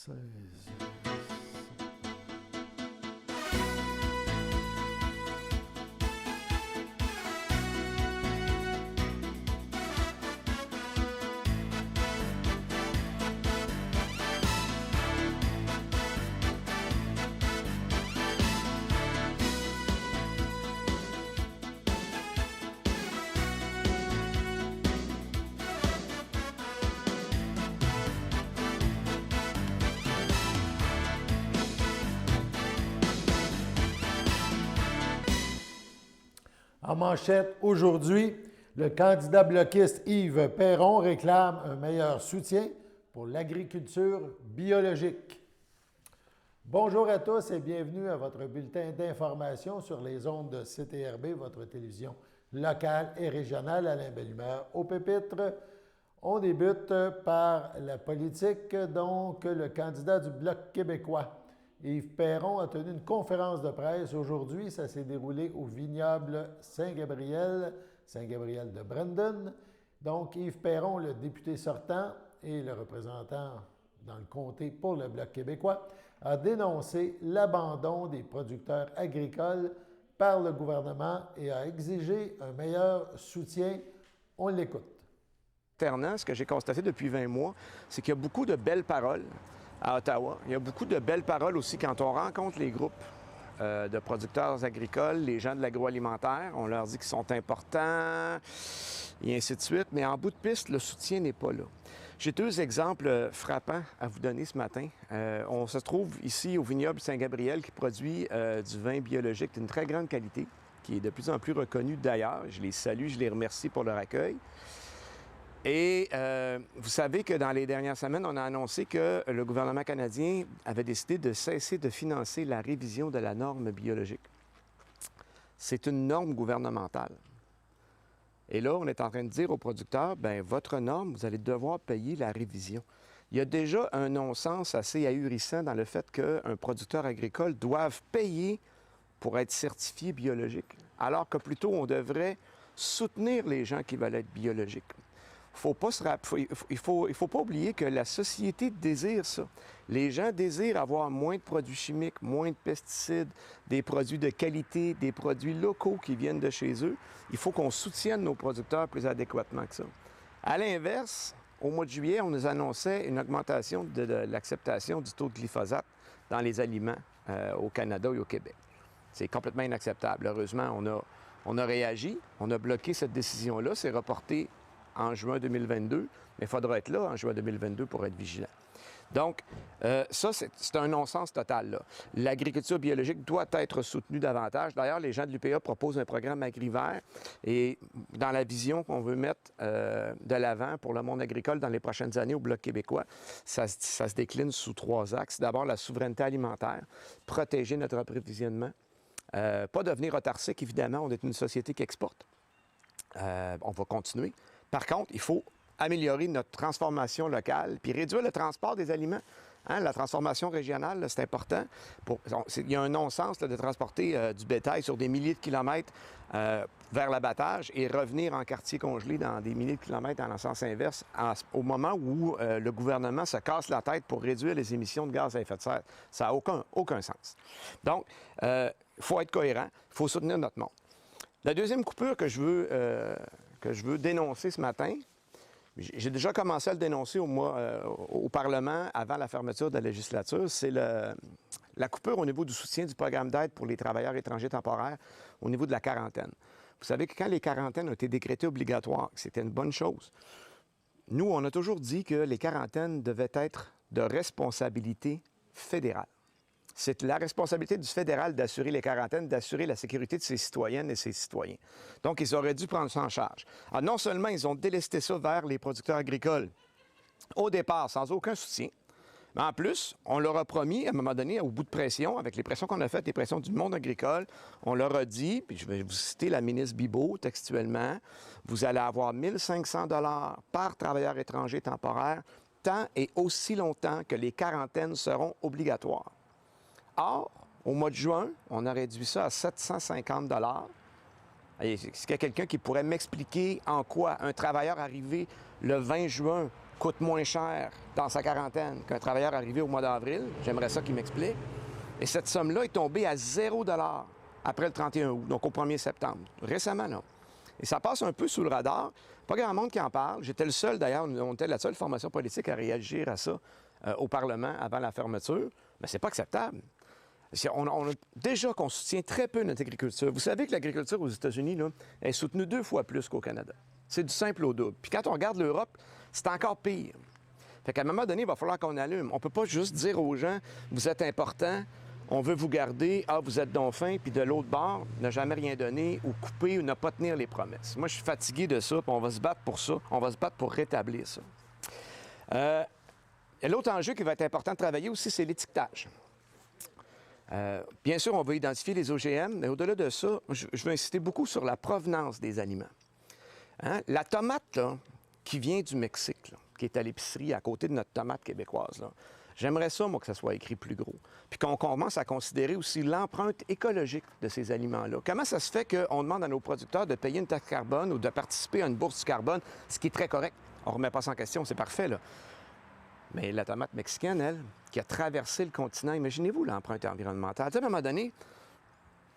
16. En manchette aujourd'hui, le candidat bloquiste Yves Perron réclame un meilleur soutien pour l'agriculture biologique. Bonjour à tous et bienvenue à votre bulletin d'information sur les ondes de CTRB, votre télévision locale et régionale. Alain Belle-Humeur au pupitre. On débute par la politique, donc le candidat du Bloc québécois. Yves Perron a tenu une conférence de presse aujourd'hui. Ça s'est déroulé au vignoble Saint-Gabriel de Brandon. Donc, Yves Perron, le député sortant et le représentant dans le comté pour le Bloc québécois, a dénoncé l'abandon des producteurs agricoles par le gouvernement et a exigé un meilleur soutien. On l'écoute. Ce que j'ai constaté depuis 20 mois, c'est qu'il y a beaucoup de belles paroles à Ottawa. Il y a beaucoup de belles paroles aussi quand on rencontre les groupes de producteurs agricoles, les gens de l'agroalimentaire. On leur dit qu'ils sont importants et ainsi de suite. Mais en bout de piste, le soutien n'est pas là. J'ai deux exemples frappants à vous donner ce matin. On se trouve ici au vignoble Saint-Gabriel qui produit du vin biologique d'une très grande qualité, qui est de plus en plus reconnu d'ailleurs. Je les salue, je les remercie pour leur accueil. Et vous savez que dans les dernières semaines, on a annoncé que le gouvernement canadien avait décidé de cesser de financer la révision de la norme biologique. C'est une norme gouvernementale. Et là, on est en train de dire aux producteurs, bien, votre norme, vous allez devoir payer la révision. Il y a déjà un non-sens assez ahurissant dans le fait qu'un producteur agricole doive payer pour être certifié biologique, alors que plutôt on devrait soutenir les gens qui veulent être biologiques. Il faut pas oublier que la société désire ça. Les gens désirent avoir moins de produits chimiques, moins de pesticides, des produits de qualité, des produits locaux qui viennent de chez eux. Il faut qu'on soutienne nos producteurs plus adéquatement que ça. À l'inverse, au mois de juillet, on nous annonçait une augmentation de l'acceptation du taux de glyphosate dans les aliments au Canada et au Québec. C'est complètement inacceptable. Heureusement, on a réagi, on a bloqué cette décision-là, c'est reporté en juin 2022, mais il faudra être là en juin 2022 pour être vigilant. Donc, ça, c'est un non-sens total, là. L'agriculture biologique doit être soutenue davantage. D'ailleurs, les gens de l'UPA proposent un programme AgriVert et dans la vision qu'on veut mettre de l'avant pour le monde agricole dans les prochaines années au Bloc québécois, ça se décline sous 3 axes. D'abord, la souveraineté alimentaire, protéger notre approvisionnement, pas devenir autarcique, évidemment, on est une société qui exporte. On va continuer. Par contre, il faut améliorer notre transformation locale puis réduire le transport des aliments. Hein, la transformation régionale, c'est important. Il y a un non-sens de transporter du bétail sur des milliers de kilomètres vers l'abattage et revenir en quartier congelé dans des milliers de kilomètres en sens inverse au moment où le gouvernement se casse la tête pour réduire les émissions de gaz à effet de serre. Ça n'a aucun sens. Donc, il faut être cohérent, il faut soutenir notre monde. La deuxième coupure que je veux dénoncer ce matin, j'ai déjà commencé à le dénoncer au Parlement avant la fermeture de la législature, c'est la coupure au niveau du soutien du programme d'aide pour les travailleurs étrangers temporaires au niveau de la quarantaine. Vous savez que quand les quarantaines ont été décrétées obligatoires, c'était une bonne chose. Nous, on a toujours dit que les quarantaines devaient être de responsabilité fédérale. C'est la responsabilité du fédéral d'assurer les quarantaines, d'assurer la sécurité de ses citoyennes et ses citoyens. Donc, ils auraient dû prendre ça en charge. Alors, non seulement ils ont délesté ça vers les producteurs agricoles au départ, sans aucun soutien, mais en plus, on leur a promis, à un moment donné, au bout de pression, avec les pressions qu'on a faites, les pressions du monde agricole, on leur a dit, puis je vais vous citer la ministre Bibeau textuellement, vous allez avoir 1 500 $ par travailleur étranger temporaire, tant et aussi longtemps que les quarantaines seront obligatoires. Or, au mois de juin, on a réduit ça à 750 $. Est-ce qu'il y a quelqu'un qui pourrait m'expliquer en quoi un travailleur arrivé le 20 juin coûte moins cher dans sa quarantaine qu'un travailleur arrivé au mois d'avril. J'aimerais ça qu'il m'explique. Et cette somme-là est tombée à 0 $ après le 31 août, donc au 1er septembre, récemment, là. Et ça passe un peu sous le radar. Pas grand monde qui en parle. J'étais le seul, d'ailleurs, on était la seule formation politique à réagir à ça au Parlement avant la fermeture. Mais c'est pas acceptable. On a déjà qu'on soutient très peu notre agriculture. Vous savez que l'agriculture aux États-Unis là, est soutenue 2 fois plus qu'au Canada. C'est du simple au double. Puis quand on regarde l'Europe, c'est encore pire. Fait qu'à un moment donné, il va falloir qu'on allume. On ne peut pas juste dire aux gens, vous êtes importants, on veut vous garder, vous êtes donc fin, puis de l'autre bord, ne jamais rien donner ou couper ou ne pas tenir les promesses. Moi, je suis fatigué de ça, puis on va se battre pour ça. On va se battre pour rétablir ça. L'autre enjeu qui va être important de travailler aussi, c'est l'étiquetage. Bien sûr, on va identifier les OGM, mais au-delà de ça, je veux insister beaucoup sur la provenance des aliments. Hein? La tomate là, qui vient du Mexique, là, qui est à l'épicerie à côté de notre tomate québécoise, là, j'aimerais ça, moi, que ça soit écrit plus gros. Puis qu'on commence à considérer aussi l'empreinte écologique de ces aliments-là. Comment ça se fait qu'on demande à nos producteurs de payer une taxe carbone ou de participer à une bourse du carbone, ce qui est très correct. On ne remet pas ça en question, c'est parfait, là. Mais la tomate mexicaine, elle, qui a traversé le continent, imaginez-vous l'empreinte environnementale. À un moment donné, il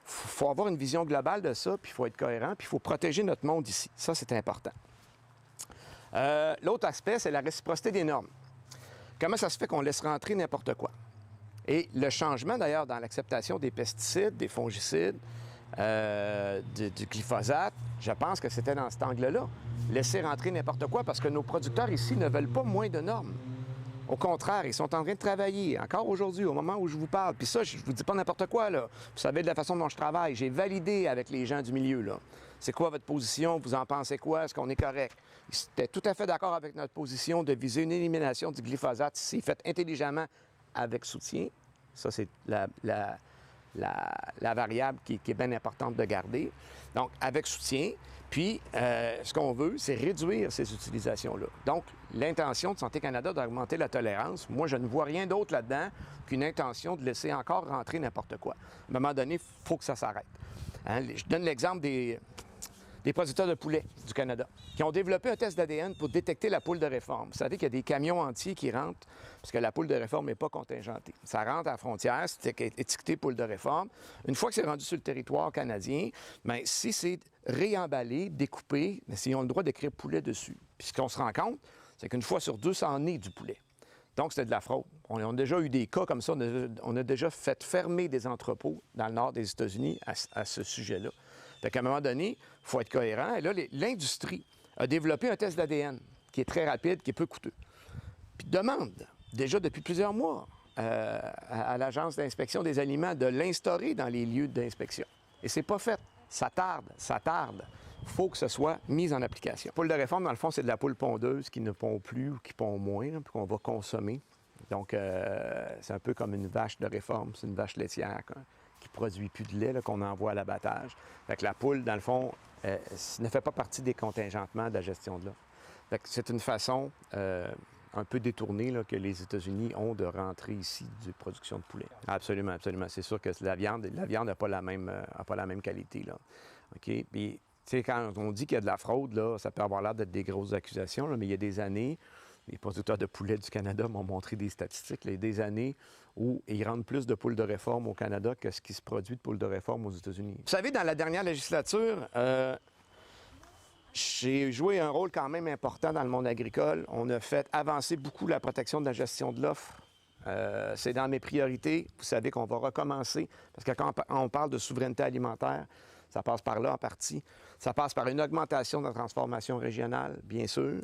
faut avoir une vision globale de ça, puis il faut être cohérent, puis il faut protéger notre monde ici. Ça, c'est important. L'autre aspect, c'est la réciprocité des normes. Comment ça se fait qu'on laisse rentrer n'importe quoi? Et le changement, d'ailleurs, dans l'acceptation des pesticides, des fongicides, du glyphosate, je pense que c'était dans cet angle-là. Laisser rentrer n'importe quoi parce que nos producteurs ici ne veulent pas moins de normes. Au contraire, ils sont en train de travailler, encore aujourd'hui, au moment où je vous parle. Puis ça, je ne vous dis pas n'importe quoi, là. Vous savez de la façon dont je travaille. J'ai validé avec les gens du milieu, là. C'est quoi votre position? Vous en pensez quoi? Est-ce qu'on est correct? Ils étaient tout à fait d'accord avec notre position de viser une élimination du glyphosate ici, faite intelligemment avec soutien. Ça, c'est la variable qui est bien importante de garder. Donc, avec soutien. Puis, ce qu'on veut, c'est réduire ces utilisations-là. Donc, l'intention de Santé Canada d'augmenter la tolérance, moi, je ne vois rien d'autre là-dedans qu'une intention de laisser encore rentrer n'importe quoi. À un moment donné, il faut que ça s'arrête. Hein? Je donne l'exemple des producteurs de poulet du Canada qui ont développé un test d'ADN pour détecter la poule de réforme. Vous savez qu'il y a des camions entiers qui rentrent parce que la poule de réforme n'est pas contingentée. Ça rentre à la frontière, c'est étiqueté poule de réforme. Une fois que c'est rendu sur le territoire canadien, bien, si c'est réemballé, découpé, bien, ils ont le droit d'écrire poulet dessus. Puis ce qu'on se rend compte, c'est qu'une fois sur deux, ça en est du poulet. Donc, c'était de la fraude. On a déjà eu des cas comme ça. On a déjà fait fermer des entrepôts dans le nord des États-Unis à ce sujet-là. Fait qu'à un moment donné, il faut être cohérent. Et là, l'industrie a développé un test d'ADN qui est très rapide, qui est peu coûteux. Puis demande, déjà depuis plusieurs mois, à l'Agence d'inspection des aliments de l'instaurer dans les lieux d'inspection. Et c'est pas fait. Ça tarde, ça tarde. Il faut que ce soit mis en application. La poule de réforme, dans le fond, c'est de la poule pondeuse qui ne pond plus ou qui pond moins, là, puis qu'on va consommer. Donc, c'est un peu comme une vache de réforme. C'est une vache laitière qui ne produit plus de lait, là, qu'on envoie à l'abattage. Fait que la poule, dans le fond, ne fait pas partie des contingentements de la gestion de l'offre. Fait que c'est une façon un peu détournée là, que les États-Unis ont de rentrer ici de production de poulet. Absolument, absolument. C'est sûr que la viande n'a pas la même qualité, là. OK? Puis, tu sais, quand on dit qu'il y a de la fraude, là, ça peut avoir l'air d'être des grosses accusations, là, mais il y a des années, les producteurs de poulet du Canada m'ont montré des statistiques, là, il y a des années où ils rendent plus de poules de réforme au Canada que ce qui se produit de poules de réforme aux États-Unis. Vous savez, dans la dernière législature, j'ai joué un rôle quand même important dans le monde agricole. On a fait avancer beaucoup la protection de la gestion de l'offre. C'est dans mes priorités. Vous savez qu'on va recommencer, parce que quand on parle de souveraineté alimentaire, ça passe par là en partie. Ça passe par une augmentation de la transformation régionale, bien sûr.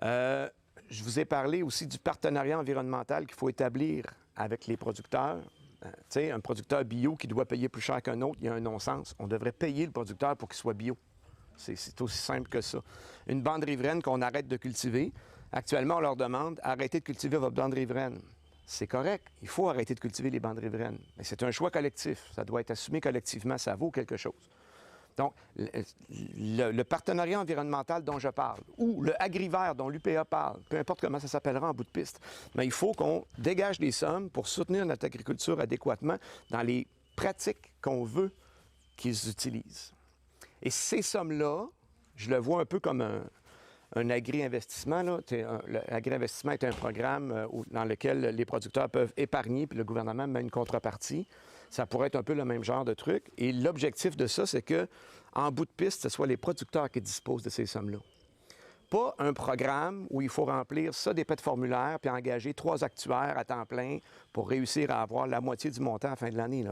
Je vous ai parlé aussi du partenariat environnemental qu'il faut établir avec les producteurs. Tu sais, un producteur bio qui doit payer plus cher qu'un autre, il y a un non-sens. On devrait payer le producteur pour qu'il soit bio. C'est aussi simple que ça. Une bande riveraine qu'on arrête de cultiver. Actuellement, on leur demande « arrêtez de cultiver votre bande riveraine ». C'est correct, il faut arrêter de cultiver les bandes riveraines. Mais c'est un choix collectif, ça doit être assumé collectivement, ça vaut quelque chose. Donc, le partenariat environnemental dont je parle, ou le agrivert dont l'UPA parle, peu importe comment ça s'appellera en bout de piste, mais il faut qu'on dégage des sommes pour soutenir notre agriculture adéquatement dans les pratiques qu'on veut qu'ils utilisent. Et ces sommes-là, je le vois un peu comme un agri-investissement. L'agri-investissement est un programme dans lequel les producteurs peuvent épargner, puis le gouvernement met une contrepartie. Ça pourrait être un peu le même genre de truc. Et l'objectif de ça, c'est qu'en bout de piste, ce soit les producteurs qui disposent de ces sommes-là. Pas un programme où il faut remplir ça des de formulaires puis engager 3 actuaires à temps plein pour réussir à avoir la moitié du montant à la fin de l'année.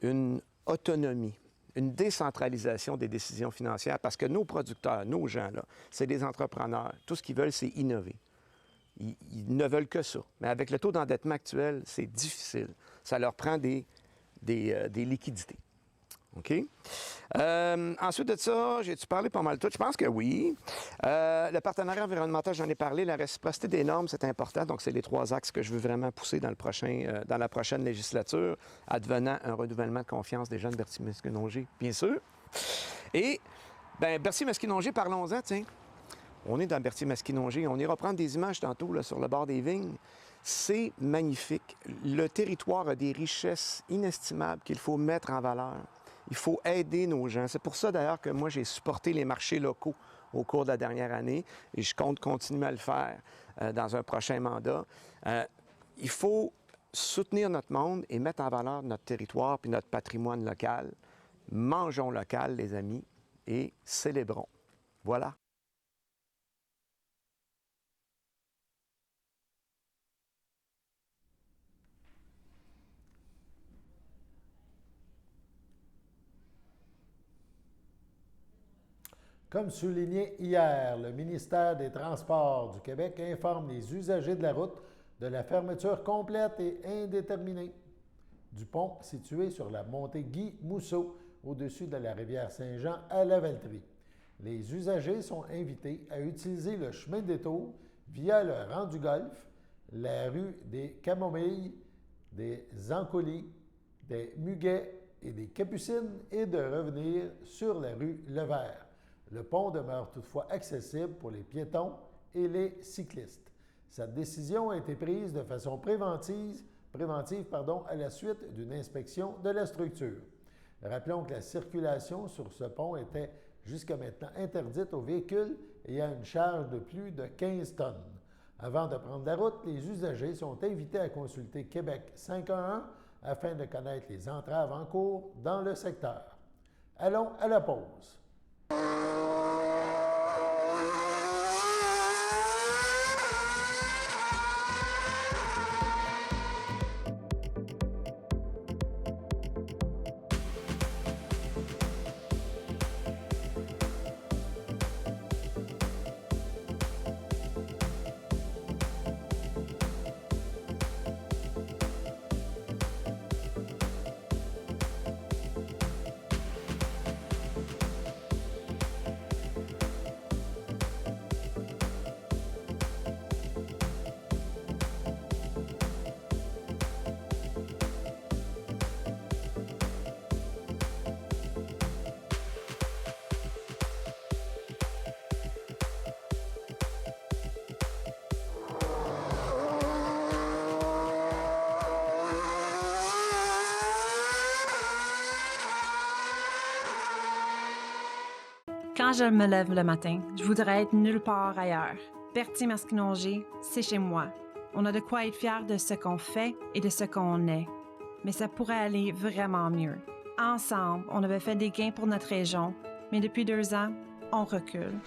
Une autonomie, une décentralisation des décisions financières parce que nos producteurs, nos gens, c'est des entrepreneurs. Tout ce qu'ils veulent, c'est innover. Ils ne veulent que ça. Mais avec le taux d'endettement actuel, c'est difficile. Ça leur prend des liquidités. OK? Ensuite de ça, j'ai-tu parlé pas mal de tout? Je pense que oui. Le partenariat environnemental, j'en ai parlé. La réciprocité des normes, c'est important. Donc, c'est les 3 axes que je veux vraiment pousser dans la prochaine législature, advenant un renouvellement de confiance des gens de Berthier-Masquinongé, bien sûr. Et, bien, Berthier-Masquinongé, parlons-en, tiens. On est dans Berthier-Masquinongé. On ira prendre des images tantôt là, sur le bord des vignes. C'est magnifique. Le territoire a des richesses inestimables qu'il faut mettre en valeur. Il faut aider nos gens. C'est pour ça, d'ailleurs, que moi, j'ai supporté les marchés locaux au cours de la dernière année et je compte continuer à le faire dans un prochain mandat. Il faut soutenir notre monde et mettre en valeur notre territoire puis notre patrimoine local. Mangeons local, les amis, et célébrons. Voilà. Comme souligné hier, le ministère des Transports du Québec informe les usagers de la route de la fermeture complète et indéterminée du pont situé sur la montée Guy-Mousseau, au-dessus de la rivière Saint-Jean à Lavaltrie. Les usagers sont invités à utiliser le chemin de détour via le rang du Golfe, la rue des Camomilles, des Ancolis, des Muguets et des Capucines et de revenir sur la rue Levert. Le pont demeure toutefois accessible pour les piétons et les cyclistes. Cette décision a été prise de façon préventive à la suite d'une inspection de la structure. Rappelons que la circulation sur ce pont était jusqu'à maintenant interdite aux véhicules ayant une charge de plus de 15 tonnes. Avant de prendre la route, les usagers sont invités à consulter Québec 511 afin de connaître les entraves en cours dans le secteur. Allons à la pause. Quand je me lève le matin, je voudrais être nulle part ailleurs. Berthier-Masquinongé, c'est chez moi. On a de quoi être fiers de ce qu'on fait et de ce qu'on est. Mais ça pourrait aller vraiment mieux. Ensemble, on avait fait des gains pour notre région, mais depuis 2 ans, on recule.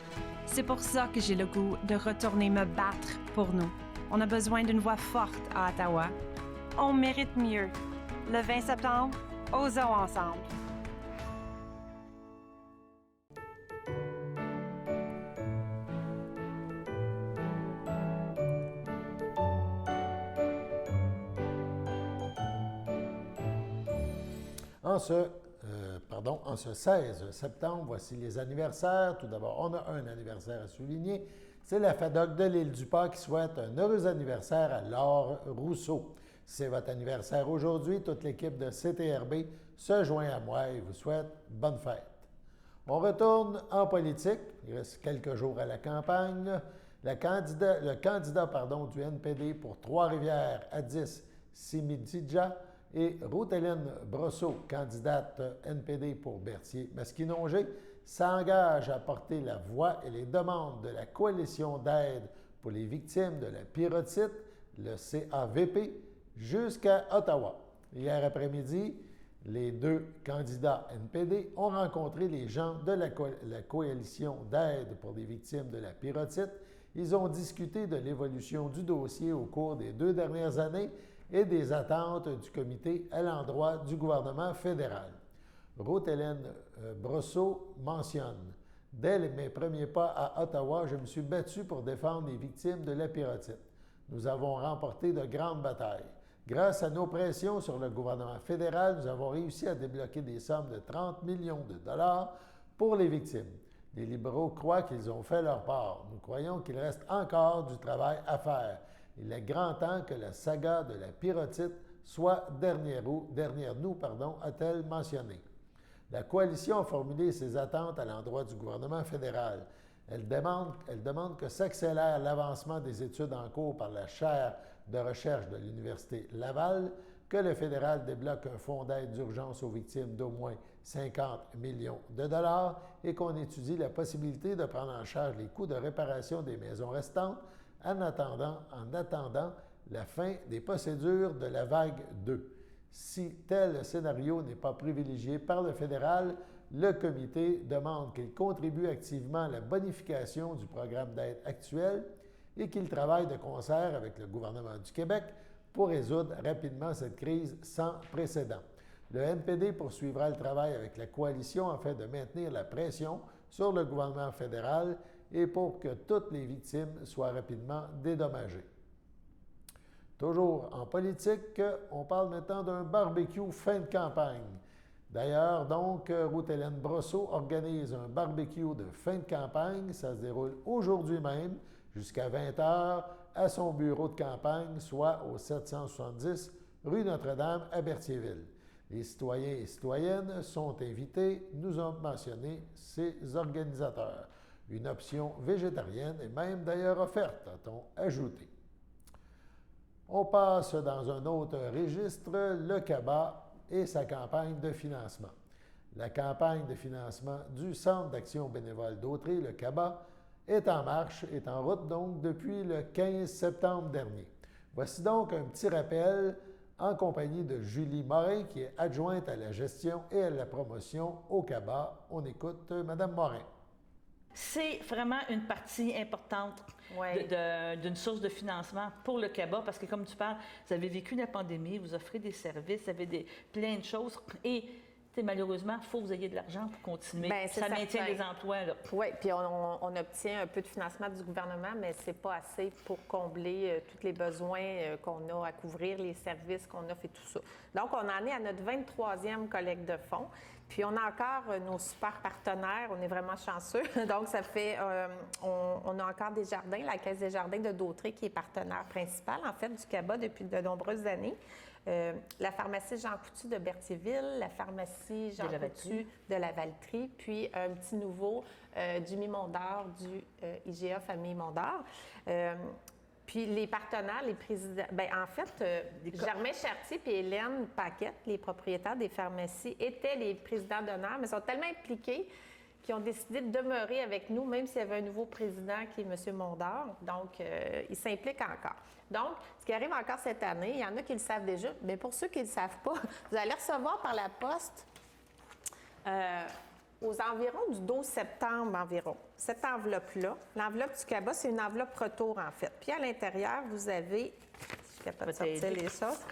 C'est pour ça que j'ai le goût de retourner me battre pour nous. On a besoin d'une voix forte à Ottawa. On mérite mieux. Le 20 septembre, osons ensemble. En ce 16 septembre, voici les anniversaires. Tout d'abord, on a un anniversaire à souligner. C'est la FADOC de l'Île-du-Pas qui souhaite un heureux anniversaire à Laure Rousseau. C'est votre anniversaire aujourd'hui. Toute l'équipe de CTRB se joint à moi et vous souhaite bonne fête. On retourne en politique. Il reste quelques jours à la campagne. Le candidat du NPD pour Trois-Rivières, Addis Simidija, et Ruth-Hélène Brosseau, candidate NPD pour Berthier-Masquinongé, s'engage à porter la voix et les demandes de la Coalition d'aide pour les victimes de la pyrotite, le CAVP, jusqu'à Ottawa. Hier après-midi, les deux candidats NPD ont rencontré les gens de la Coalition d'aide pour les victimes de la pyrotite. Ils ont discuté de l'évolution du dossier au cours des 2 dernières années et des attentes du comité à l'endroit du gouvernement fédéral. Ruth-Hélène Brosseau mentionne « Dès mes premiers pas à Ottawa, je me suis battu pour défendre les victimes de la pyrotite. Nous avons remporté de grandes batailles. Grâce à nos pressions sur le gouvernement fédéral, nous avons réussi à débloquer des sommes de 30 millions de dollars pour les victimes. Les libéraux croient qu'ils ont fait leur part. Nous croyons qu'il reste encore du travail à faire. Il est grand temps que la saga de la pyrotite soit derrière nous, a-t-elle mentionné. La coalition a formulé ses attentes à l'endroit du gouvernement fédéral. Elle demande que s'accélère l'avancement des études en cours par la chaire de recherche de l'Université Laval, que le fédéral débloque un fonds d'aide d'urgence aux victimes d'au moins 50 millions de dollars et qu'on étudie la possibilité de prendre en charge les coûts de réparation des maisons restantes en attendant la fin des procédures de la vague 2. Si tel scénario n'est pas privilégié par le fédéral, le comité demande qu'il contribue activement à la bonification du programme d'aide actuel et qu'il travaille de concert avec le gouvernement du Québec pour résoudre rapidement cette crise sans précédent. Le NPD poursuivra le travail avec la coalition afin de maintenir la pression sur le gouvernement fédéral et pour que toutes les victimes soient rapidement dédommagées. Toujours en politique, on parle maintenant d'un barbecue fin de campagne. D'ailleurs, donc, Ruth-Hélène Brosseau organise un barbecue de fin de campagne. Ça se déroule aujourd'hui même, jusqu'à 20h, à son bureau de campagne, soit au 770 rue Notre-Dame à Berthierville. Les citoyens et citoyennes sont invités, nous ont mentionné ces organisateurs. Une option végétarienne est même d'ailleurs offerte, a-t-on ajouté. On passe dans un autre registre, le CABA et sa campagne de financement. La campagne de financement du Centre d'action bénévole d'Autrey, le CABA, est en marche, est en route donc depuis le 15 septembre dernier. Voici donc un petit rappel en compagnie de Julie Morin, qui est adjointe à la gestion et à la promotion au CABA. On écoute Mme Morin. C'est vraiment une partie importante d'une source de financement pour le CABA parce que, comme tu parles, vous avez vécu la pandémie, vous offrez des services, vous avez plein de choses et malheureusement, il faut que vous ayez de l'argent pour continuer. Bien, ça maintient les emplois. Oui, puis on obtient un peu de financement du gouvernement, mais ce n'est pas assez pour combler tous les besoins qu'on a à couvrir, les services qu'on offre et tout ça. Donc, on en est à notre 23e collecte de fonds. Puis, on a encore nos super partenaires. On est vraiment chanceux. Donc, ça fait... on a encore Desjardins, la Caisse des Jardins de Dautrey, qui est partenaire principal, en fait, du CABA depuis de nombreuses années. La pharmacie Jean Coutu de Berthierville, la pharmacie Jean Coutu de la Valtrie, puis un petit nouveau du Mi-Mondor, du IGA Famille Mondor. Puis les partenaires, les présidents... Bien, en fait, Germain Chartier et Hélène Paquette, les propriétaires des pharmacies, étaient les présidents d'honneur, mais sont tellement impliqués qu'ils ont décidé de demeurer avec nous, même s'il y avait un nouveau président qui est M. Mondor. Donc, il s'implique encore. Donc, ce qui arrive encore cette année, il y en a qui le savent déjà, mais pour ceux qui ne le savent pas, vous allez recevoir par la poste aux environs du 12 septembre environ, cette enveloppe-là. L'enveloppe du CABA, c'est une enveloppe retour, en fait. Puis à l'intérieur, vous avez... Je suis capable de sortir les choses.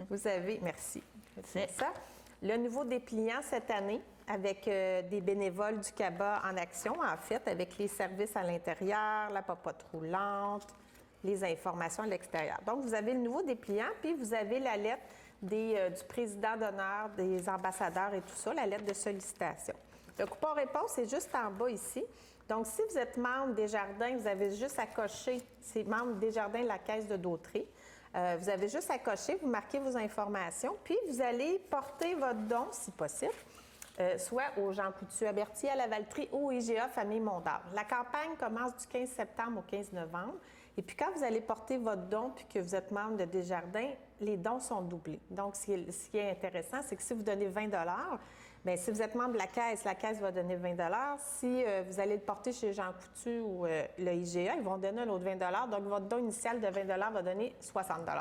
Vous avez... Merci. C'est ça. Le nouveau dépliant cette année, avec des bénévoles du CABA en action, en fait, avec les services à l'intérieur, la popote roulante, les informations à l'extérieur. Donc, vous avez le nouveau dépliant, puis vous avez la lettre du président d'honneur, des ambassadeurs et tout ça, la lettre de sollicitation. Le coupon-réponse, c'est juste en bas ici. Donc, si vous êtes membre des Jardins, vous avez juste à cocher, c'est membre des Jardins de la Caisse de Dautrey. Vous avez juste à cocher, vous marquez vos informations, puis vous allez porter votre don, si possible, soit au Jean Coutu à Berthier, à la Valtrie ou au IGA Famille Mondor. La campagne commence du 15 septembre au 15 novembre. Et puis, quand vous allez porter votre don puis que vous êtes membre de Desjardins, les dons sont doublés. Donc, ce qui est intéressant, c'est que si vous donnez 20 $, Bien, si vous êtes membre de la caisse va donner 20 $. Si vous allez le porter chez Jean Coutu ou le IGA, ils vont donner un autre 20 $. Donc, votre don initial de 20 $ va donner 60 $.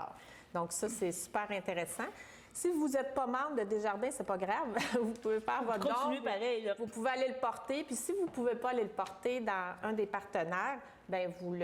Donc, ça, c'est super intéressant. Si vous n'êtes pas membre de Desjardins, c'est pas grave. Vous pouvez faire votre don. Continuez pareil, là. Vous pouvez aller le porter. Puis si vous ne pouvez pas aller le porter dans un des partenaires, bien, vous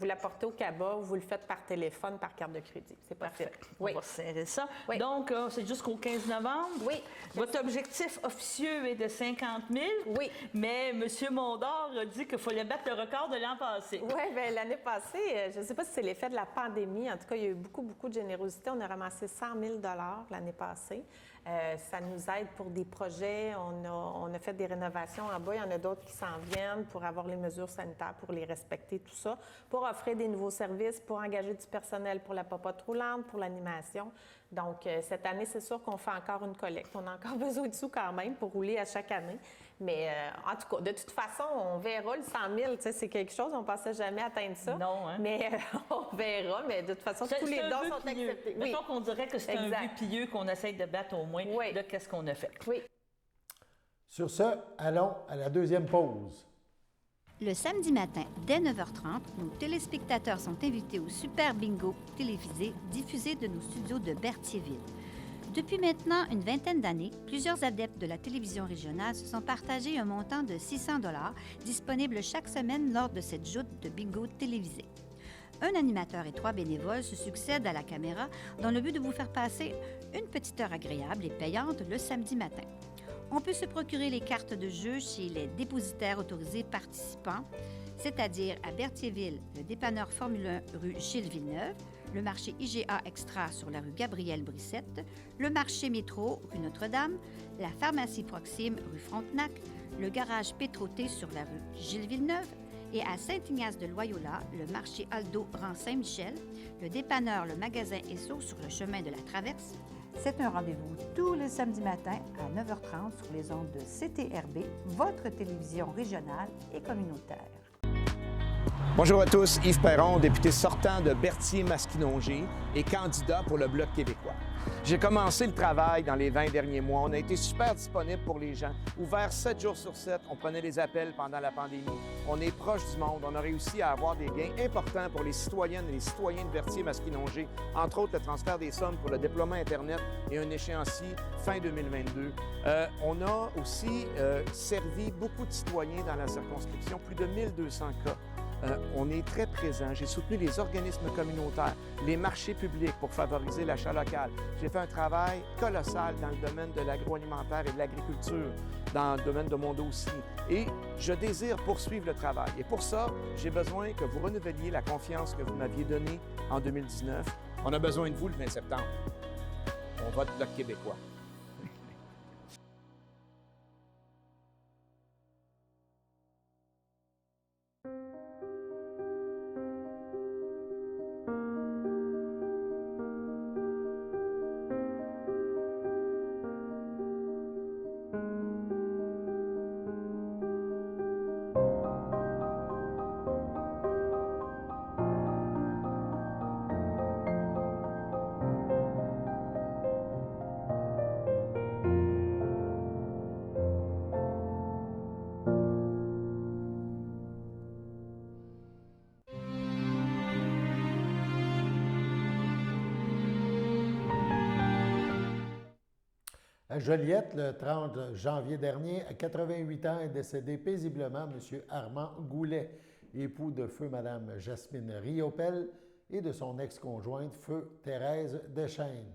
l'apportez au CABA ou vous le faites par téléphone, par carte de crédit. C'est possible. Oui. On va serrer ça. Oui. Donc, c'est jusqu'au 15 novembre. Oui. Votre objectif officieux est de 50 000. Oui. Mais M. Mondor a dit qu'il fallait battre le record de l'an passé. Oui, bien, l'année passée, je ne sais pas si c'est l'effet de la pandémie. En tout cas, il y a eu beaucoup de générosité. On a ramassé 100 000 $ l'année passée. Ça nous aide pour des projets. On a fait des rénovations en bas. Il y en a d'autres qui s'en viennent pour avoir les mesures sanitaires, pour les respecter, tout ça, pour offrir des nouveaux services, pour engager du personnel pour la popote roulante, pour l'animation. Donc, cette année, c'est sûr qu'on fait encore une collecte. On a encore besoin de sous quand même pour rouler à chaque année. Mais en tout cas, de toute façon, on verra le 100 000. C'est quelque chose, on ne pensait jamais atteindre ça. Non, hein? Mais on verra. Mais de toute façon, tous les dons sont acceptés. Mettons qu'on dirait que c'est un vœu pieux qu'on essaye de battre au moins de qu'est-ce qu'on a fait. Oui. Sur ce, allons à la deuxième pause. Le samedi matin, dès 9h30, nos téléspectateurs sont invités au Super Bingo télévisé diffusé de nos studios de Berthierville. Depuis maintenant une vingtaine d'années, plusieurs adeptes de la télévision régionale se sont partagés un montant de 600 $ disponible chaque semaine lors de cette joute de bingo télévisé. Un animateur et 3 bénévoles se succèdent à la caméra dans le but de vous faire passer une petite heure agréable et payante le samedi matin. On peut se procurer les cartes de jeu chez les dépositaires autorisés participants, c'est-à-dire à Berthierville, le dépanneur Formule 1 rue Gilles Villeneuve, le marché IGA Extra sur la rue Gabrielle-Brissette, le marché Métro rue Notre-Dame, la pharmacie Proxime rue Frontenac, le garage Pétroté sur la rue Gilles Villeneuve et à Saint-Ignace de Loyola, le marché Aldo rang Saint-Michel, le dépanneur Le Magasin Esso sur le chemin de la Traverse. C'est un rendez-vous tous les samedis matins à 9h30 sur les ondes de CTRB, votre télévision régionale et communautaire. Bonjour à tous, Yves Perron, député sortant de Berthier-Masquinongé et candidat pour le Bloc québécois. J'ai commencé le travail dans les 20 derniers mois. On a été super disponible pour les gens. Ouvert 7 jours sur 7, on prenait les appels pendant la pandémie. On est proche du monde. On a réussi à avoir des gains importants pour les citoyennes et les citoyens de Berthier-Masquinongé, entre autres le transfert des sommes pour le déploiement Internet et un échéancier fin 2022. On a aussi servi beaucoup de citoyens dans la circonscription, plus de 1200 cas. On est très présent. J'ai soutenu les organismes communautaires, les marchés publics pour favoriser l'achat local. J'ai fait un travail colossal dans le domaine de l'agroalimentaire et de l'agriculture, dans le domaine de mon dossier. Et je désire poursuivre le travail. Et pour ça, j'ai besoin que vous renouveliez la confiance que vous m'aviez donnée en 2019. On a besoin de vous le 20 septembre. On vote Bloc québécois. À Joliette, le 30 janvier dernier, à 88 ans, est décédé paisiblement M. Armand Goulet, époux de feu Mme Jasmine Riopel et de son ex-conjointe feu Thérèse Deschênes.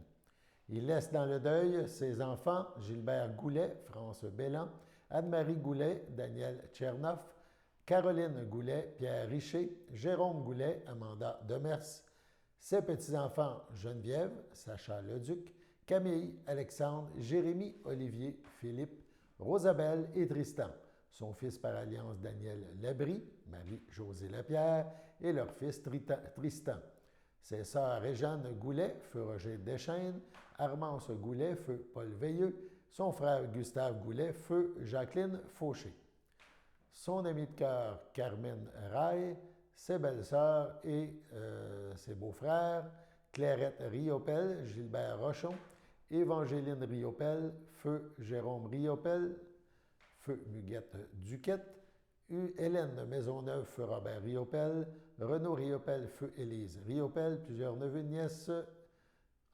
Il laisse dans le deuil ses enfants Gilbert Goulet, France Bellan, Anne-Marie Goulet, Daniel Tchernoff, Caroline Goulet, Pierre Richer, Jérôme Goulet, Amanda Demers, ses petits-enfants Geneviève, Sacha Leduc, Camille, Alexandre, Jérémy, Olivier, Philippe, Rosabelle et Tristan. Son fils par alliance Daniel Labrie, Marie-Josée Lapierre et leur fils Tristan. Ses sœurs Réjeanne Goulet, feu Roger Deschênes, Armance Goulet, feu Paul Veilleux, son frère Gustave Goulet, feu Jacqueline Fauché. Son ami de cœur Carmen Raille, ses belles-sœurs et ses beaux-frères Clairette Riopel, Gilbert Rochon Évangéline Riopel, feu Jérôme Riopel, feu Muguette Duquette, Hélène Maisonneuve, feu Robert Riopel, Renaud Riopel, feu Élise Riopel, plusieurs neveux, nièces,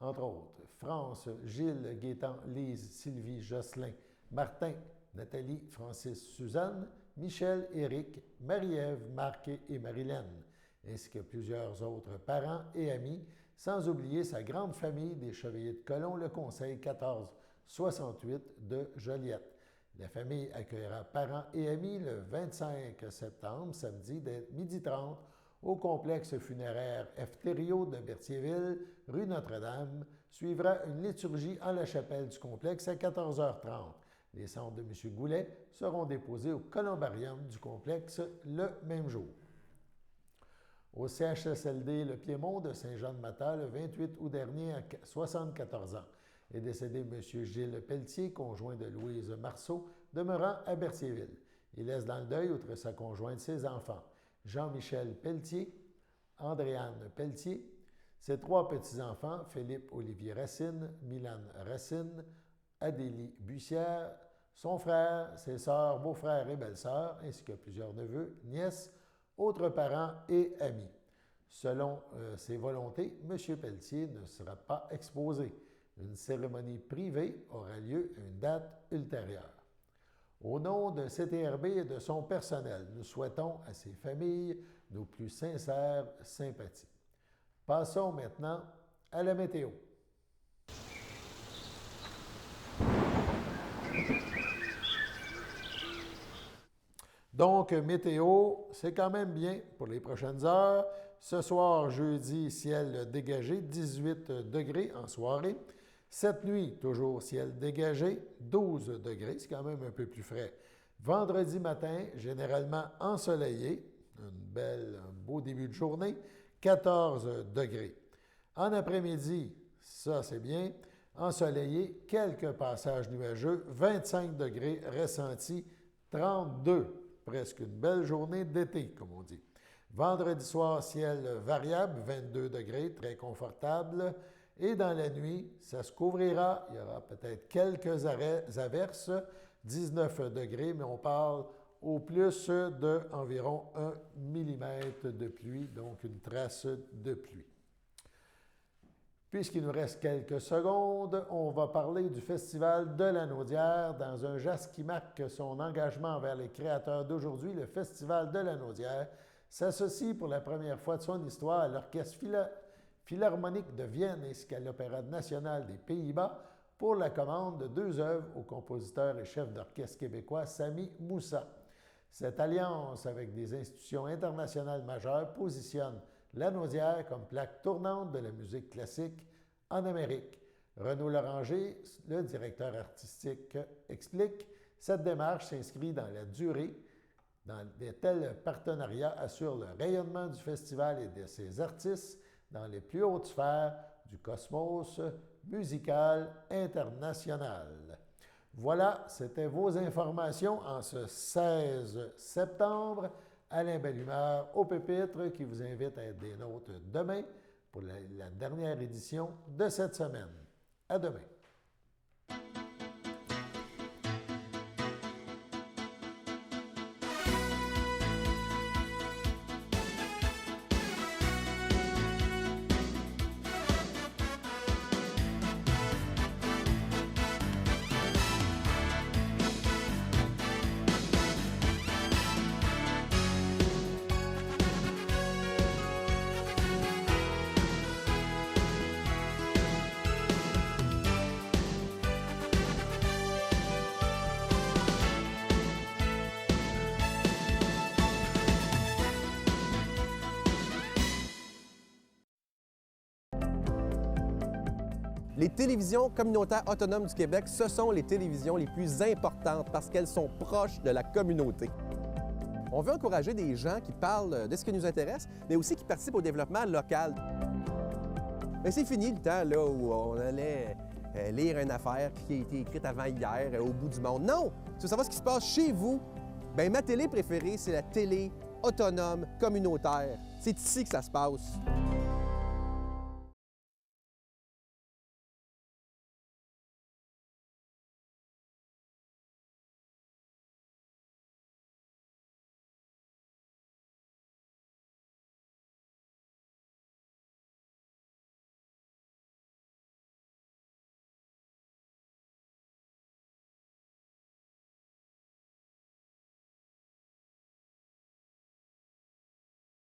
entre autres. France, Gilles, Gaétan, Lise, Sylvie, Jocelyn, Martin, Nathalie, Francis, Suzanne, Michel, Éric, Marie-Ève, Marc et Marilène, ainsi que plusieurs autres parents et amis, sans oublier sa grande famille des Chevaliers de Colomb, le Conseil 1468 de Joliette. La famille accueillera parents et amis le 25 septembre, samedi, dès 12h30, au complexe funéraire F. Thériault de Berthierville, rue Notre-Dame. Suivra une liturgie en la chapelle du complexe à 14h30. Les cendres de M. Goulet seront déposées au columbarium du complexe le même jour. Au CHSLD Le Piémont de Saint-Jean-de-Matha, le 28 août dernier, à 74 ans, est décédé M. Gilles Pelletier, conjoint de Louise Marceau, demeurant à Berthierville. Il laisse dans le deuil, outre sa conjointe, ses enfants, Jean-Michel Pelletier, Andréanne Pelletier, ses 3 petits-enfants, Philippe Olivier Racine, Milan Racine, Adélie Bussière, son frère, ses sœurs, beaux-frères et belles-sœurs, ainsi que plusieurs neveux, nièces, autres parents et amis. Selon ses volontés, M. Pelletier ne sera pas exposé. Une cérémonie privée aura lieu à une date ultérieure. Au nom de CTRB et de son personnel, nous souhaitons à ses familles nos plus sincères sympathies. Passons maintenant à la météo. Donc, météo, c'est quand même bien pour les prochaines heures. Ce soir, jeudi, ciel dégagé, 18 degrés en soirée. Cette nuit, toujours ciel dégagé, 12 degrés, c'est quand même un peu plus frais. Vendredi matin, généralement ensoleillé, un beau début de journée, 14 degrés. En après-midi, ça c'est bien, ensoleillé, quelques passages nuageux, 25 degrés ressentis, 32. Presque une belle journée d'été, comme on dit. Vendredi soir, ciel variable, 22 degrés, très confortable. Et dans la nuit, ça se couvrira. Il y aura peut-être quelques averses, 19 degrés, mais on parle au plus d'environ 1 mm de pluie, donc une trace de pluie. Puisqu'il nous reste quelques secondes, on va parler du Festival de la Naudière. Dans un geste qui marque son engagement envers les créateurs d'aujourd'hui, le Festival de la Naudière s'associe pour la première fois de son histoire à l'Orchestre Philharmonique de Vienne ainsi qu'à l'Opéra national des Pays-Bas pour la commande de 2 œuvres au compositeur et chef d'orchestre québécois Sami Moussa. Cette alliance avec des institutions internationales majeures positionne la Naudière comme plaque tournante de la musique classique en Amérique. Renaud Loranger, le directeur artistique, explique « Cette démarche s'inscrit dans la durée. De tels partenariats assurent le rayonnement du festival et de ses artistes dans les plus hautes sphères du cosmos musical international. » Voilà, c'était vos informations en ce 16 septembre. Alain Bellumeur au pupitre qui vous invite à être des nôtres demain pour la dernière édition de cette semaine. À demain. Les télévisions communautaires autonomes du Québec, ce sont les télévisions les plus importantes parce qu'elles sont proches de la communauté. On veut encourager des gens qui parlent de ce qui nous intéresse, mais aussi qui participent au développement local. Mais c'est fini le temps là, où on allait lire une affaire qui a été écrite avant hier au bout du monde. Non! Tu veux savoir ce qui se passe chez vous? Bien, ma télé préférée, c'est la télé autonome communautaire. C'est ici que ça se passe.